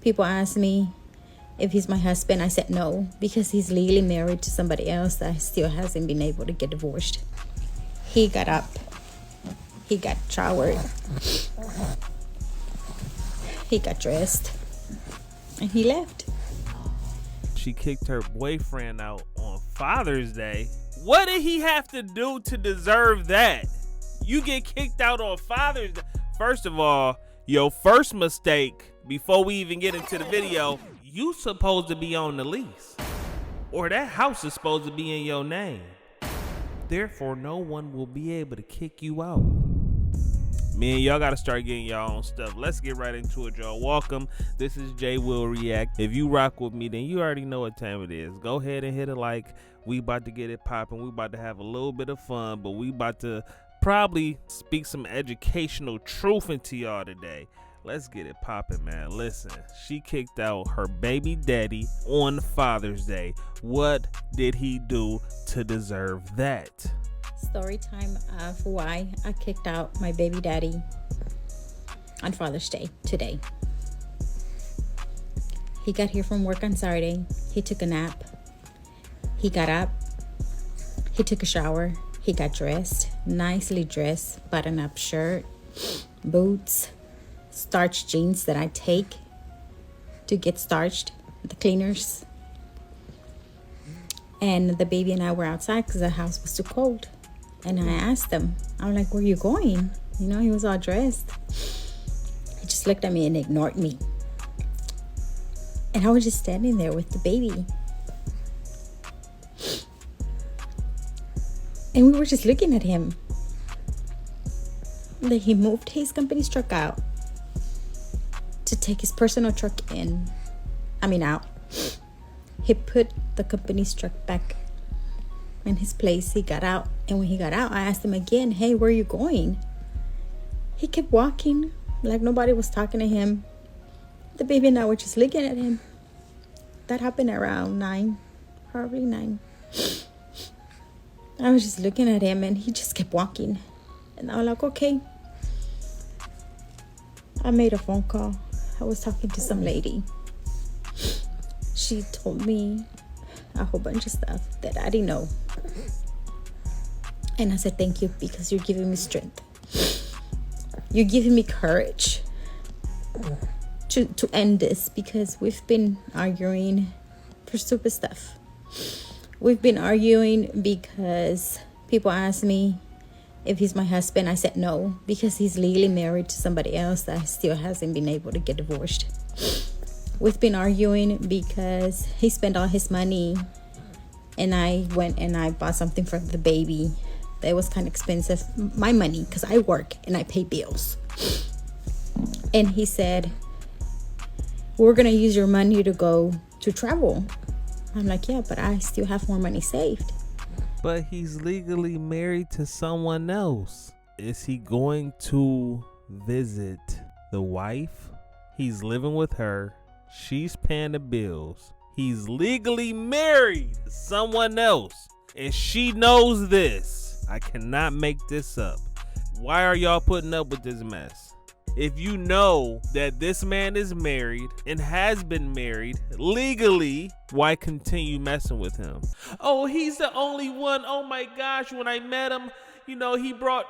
People ask me if he's my husband. I said no, because he's legally married to somebody else that still hasn't been able to get divorced. He got up, he got showered, he got dressed, and he left. She kicked her boyfriend out on Father's Day. What did he have to do to deserve that? You get kicked out on Father's Day. First of all, your first mistake, before we even get into the video, you supposed to be on the lease. Or that house is supposed to be in your name. Therefore, no one will be able to kick you out. Man, y'all got to start getting y'all own stuff. Let's get right into it, y'all. Welcome. This is Jay Will React. If you rock with me, then you already know what time it is. Go ahead and hit a like. We about to get it popping. We about to have a little bit of fun, but we about to probably speak some educational truth into y'all today. Let's get it popping, man. Listen, she kicked out her baby daddy on Father's Day. What did he do to deserve that? Story time of why I kicked out my baby daddy on Father's Day today. He got here from work on Saturday. He took a nap. He got up. He took a shower. He got dressed, nicely dressed, button-up shirt, boots, starched jeans that I take to get starched at the cleaners. And the baby and I were outside because the house was too cold. And I asked him, I'm like, where you going? You know, he was all dressed. He just looked at me and ignored me. And I was just standing there with the baby. And we were just looking at him. Like, he moved his company's truck out to take his personal truck out. He put the company's truck back in his place. He got out, and when he got out, I asked him again, hey, where are you going? He kept walking like nobody was talking to him. The baby and I were just looking at him. That happened around 9, probably 9. I was just looking at him, and he just kept walking. And I was like, okay. I made a phone call. I was talking to some lady. She told me a whole bunch of stuff that I didn't know. And I said, thank you, because you're giving me strength. You're giving me courage to end this, because we've been arguing for stupid stuff. We've been arguing because people ask me if he's my husband. I said no, because he's legally married to somebody else that still hasn't been able to get divorced. We've been arguing because he spent all his money, and I went and I bought something for the baby that was kind of expensive. My money, because I work and I pay bills. And he said, we're going to use your money to go to travel. I'm like, yeah, but I still have more money saved. But he's legally married to someone else. Is he going to visit the wife? He's living with her. She's paying the bills. He's legally married to someone else, and she knows this. I cannot make this up. Why are y'all putting up with this mess? If you know that this man is married and has been married legally, why continue messing with him? Oh, he's the only one. Oh my gosh, when I met him, you know, he brought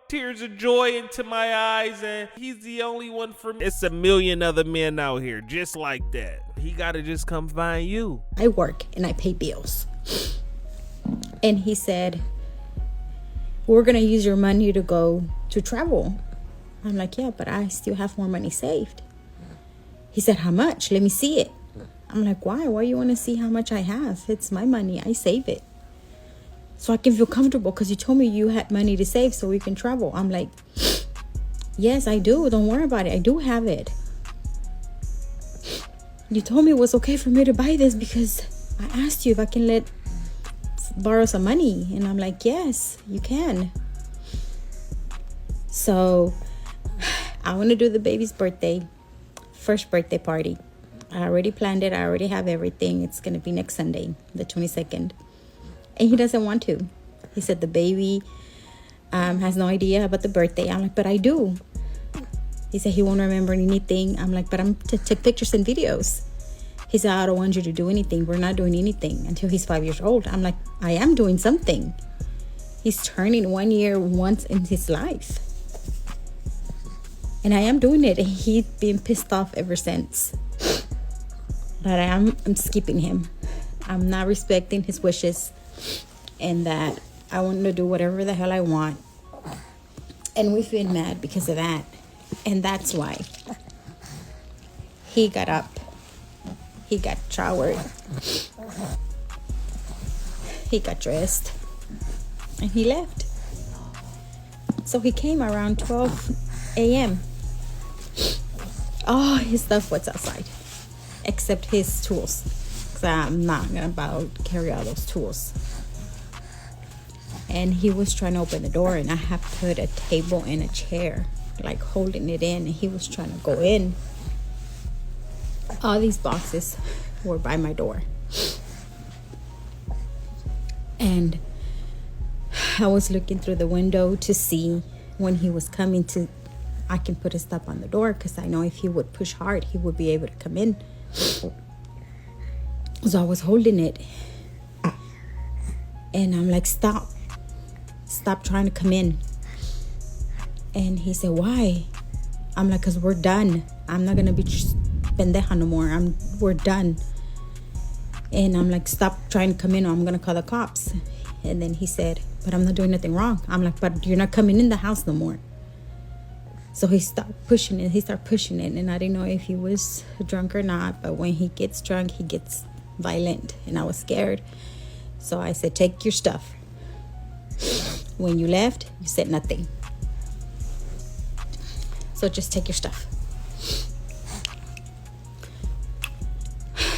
tears of joy into my eyes, and he's the only one for me. It's a million other men out here just like that. He gotta just come find you. I work and I pay bills. And he said, we're gonna use your money to go to travel. I'm like, yeah, but I still have more money saved. He said, how much? Let me see it. I'm like, why? Why you want to see how much I have? It's my money. I save it, so I can feel comfortable, because you told me you had money to save so we can travel. I'm like, yes, I do. Don't worry about it. I do have it. You told me it was okay for me to buy this because I asked you if I can borrow some money. And I'm like, yes, you can. So I want to do the baby's first birthday party. I already planned it. I already have everything. It's going to be next Sunday, the 22nd. And he doesn't want to. He said the baby has no idea about the birthday. I'm like, but I do. He said he won't remember anything. I'm like, but I'm to take pictures and videos. He said, I don't want you to do anything. We're not doing anything until he's 5 years old. I'm like, I am doing something. He's turning 1 year once in his life. And I am doing it. He's been pissed off ever since. But I'm skipping him. I'm not respecting his wishes. And that I want to do whatever the hell I want. And we've been mad because of that. And that's why he got up. He got showered. He got dressed. And he left. So he came around 12 a.m. All his stuff was outside. Except his tools. Because I'm not going to carry all those tools. And he was trying to open the door. And I had put a table and a chair. Like holding it in. And he was trying to go in. All these boxes were by my door. And I was looking through the window to see when he was coming to, I can put his stuff on the door because I know if he would push hard, he would be able to come in. So I was holding it. And I'm like, stop trying to come in. And he said, why? I'm like, because we're done. I'm not going to be pendeja no more. We're done. And I'm like, stop trying to come in or I'm going to call the cops. And then he said, but I'm not doing nothing wrong. I'm like, but you're not coming in the house no more. So he stopped pushing it. He started pushing it. And I didn't know if he was drunk or not. But when he gets drunk, he gets violent. And I was scared. So I said, take your stuff. When you left, you said nothing. So just take your stuff.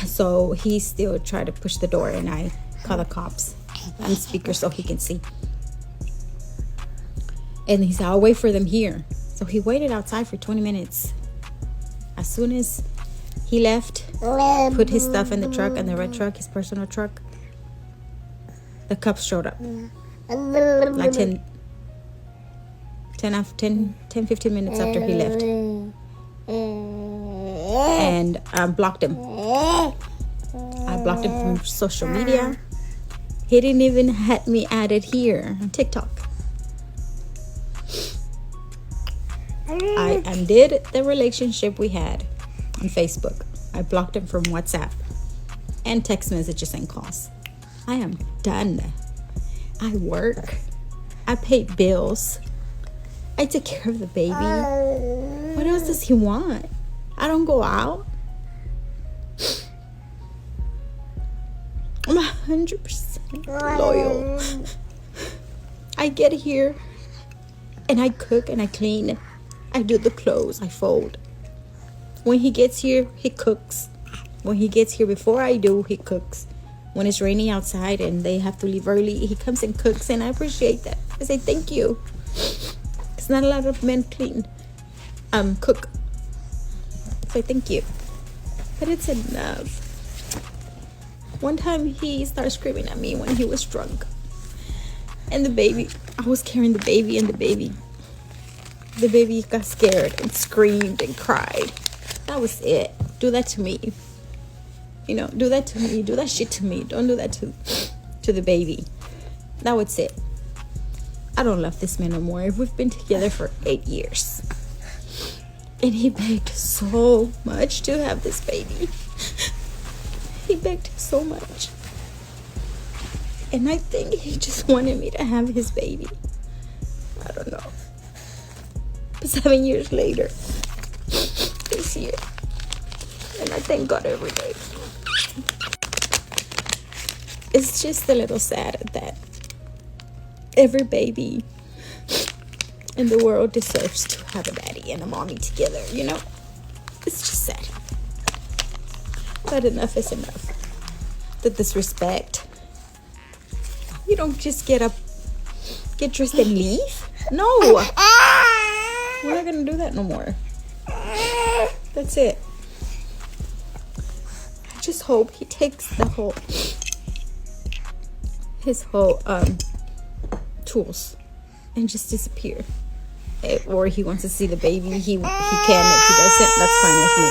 So he still tried to push the door. And I called the cops on speaker so he can see. And he said, I'll wait for them here. So he waited outside for 20 minutes. As soon as he left, put his stuff in the truck, in the red truck, his personal truck, the cops showed up. Like 10, 15 minutes after he left. And I blocked him. I blocked him from social media. He didn't even have me added here on TikTok. I undid the relationship we had on Facebook. I blocked him from WhatsApp and text messages and calls. I am done. I work. I pay bills. I take care of the baby. What else does he want? I don't go out. I'm 100% loyal. I get here and I cook and I clean. I do the clothes. I fold. When he gets here, he cooks. When he gets here before I do, he cooks. When it's raining outside and they have to leave early, he comes and cooks, and I appreciate that. I say thank you. It's not a lot of men cook. So thank you. But it's enough. One time he started screaming at me when he was drunk. And the baby, I was carrying the baby, and the baby got scared and screamed and cried. That was it. Do that to me. You know, do that to me. Do that shit to me. Don't do that to the baby. That was it. I don't love this man no more. We've been together for 8 years. And he begged so much to have this baby. He begged so much. And I think he just wanted me to have his baby. I don't know. But 7 years later, this year, and I thank God every day. It's just a little sad that every baby in the world deserves to have a daddy and a mommy together, you know? It's just sad. But enough is enough. The disrespect. You don't just get up, get dressed and leave. No. We're not going to do that no more. That's it. I just hope he takes his whole tools and just disappear. or he wants to see the baby, he can. If he doesn't, that's fine with me.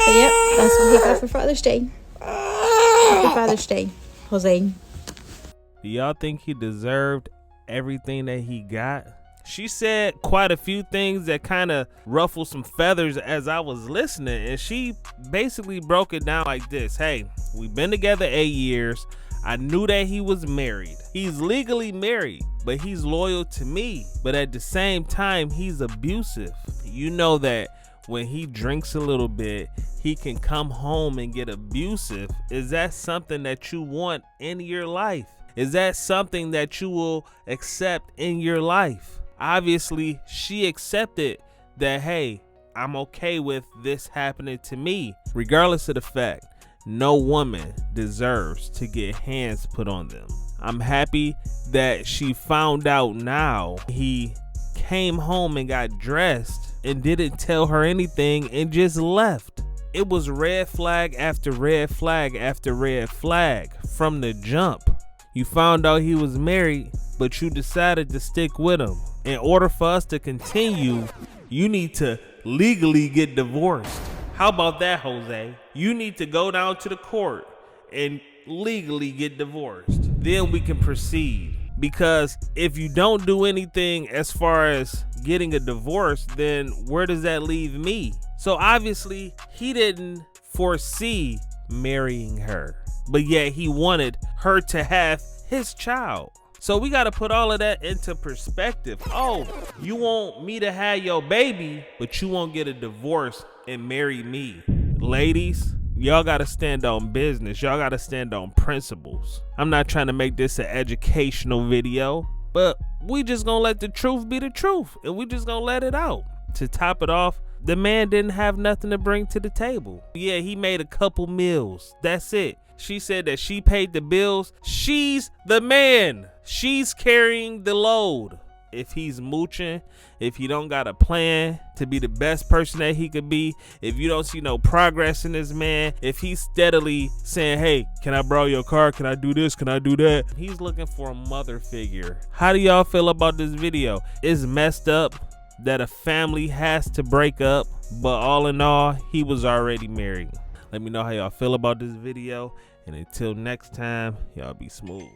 But yep, that's what he got for Father's Day. Happy Father's Day, Jose. Do y'all think he deserved everything that he got? She said quite a few things that kind of ruffled some feathers as I was listening, and she basically broke it down like this. Hey, we've been together 8 years. I knew that he was married. He's legally married, but he's loyal to me. But at the same time, he's abusive. You know that when he drinks a little bit, he can come home and get abusive. Is that something that you want in your life? Is that something that you will accept in your life? Obviously, she accepted that, hey, I'm okay with this happening to me, regardless of the fact no woman deserves to get hands put on them. I'm happy that she found out now. He came home and got dressed and didn't tell her anything and just left. It was red flag after red flag after red flag from the jump. You found out he was married, but you decided to stick with him. In order for us to continue, you need to legally get divorced. How about that, Jose? You need to go down to the court and legally get divorced. Then we can proceed. Because if you don't do anything as far as getting a divorce, then where does that leave me? So obviously, he didn't foresee marrying her, but yet he wanted her to have his child. So we got to put all of that into perspective. Oh, you want me to have your baby, but you won't get a divorce and marry me. Ladies, y'all got to stand on business. Y'all got to stand on principles. I'm not trying to make this an educational video, but we just gonna let the truth be the truth, and we just gonna let it out. To top it off, the man didn't have nothing to bring to the table. Yeah, he made a couple meals. That's it. She said that she paid the bills. She's the man. She's carrying the load. If he's mooching, if he don't got a plan to be the best person that he could be, if you don't see no progress in this man, if he's steadily saying, hey, can I borrow your car? Can I do this? Can I do that? He's looking for a mother figure. How do y'all feel about this video? It's messed up that a family has to break up, but all in all, he was already married. Let me know how y'all feel about this video, and until next time, y'all be smooth.